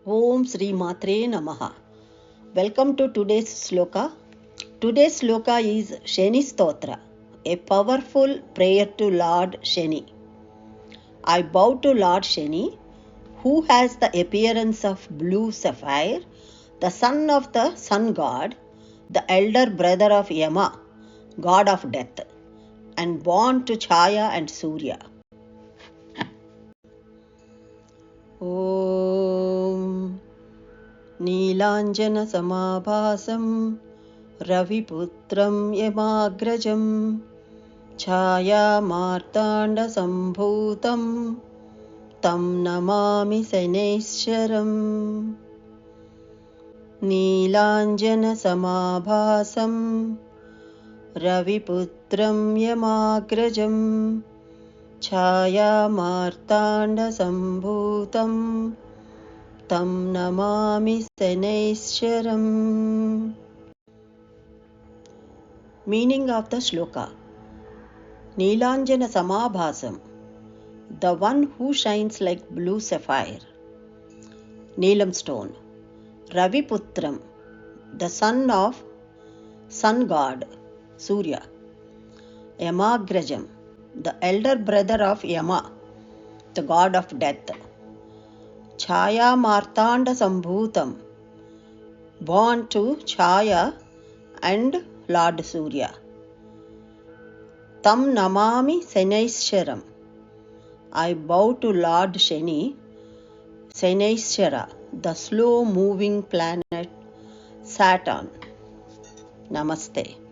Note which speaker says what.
Speaker 1: Om Sri Matre Namaha. Welcome to today's sloka. Today's sloka is Shani Stotra, a powerful prayer to Lord Shani. I bow to Lord Shani, who has the appearance of blue sapphire, the son of the sun god, the elder brother of Yama, god of death, and born to Chaya and Surya. Om नीलाञ्जनसमाभासं रविपुत्रं यमाग्रजं छायामार्ताण्डसम्भूतं तं नमामि शनैश्चरम् नीलाञ्जनसमाभासं रविपुत्रं यमाग्रजं छायामार्ताण्डसम्भूतं तं Namami शनैश्चरम्. Meaning of the sloka. Neelanjana Samabhasam, the one who shines like blue sapphire. Neelam stone. Raviputram, the son of sun god, Surya. Yamagrajam, the elder brother of Yama, the god of death. Chaya Martanda Sambhutam, born to Chaya and Lord Surya. Tam Namami Shanaischaram, I bow to Lord Shani, Shanaishchara, the slow moving planet Saturn. Namaste.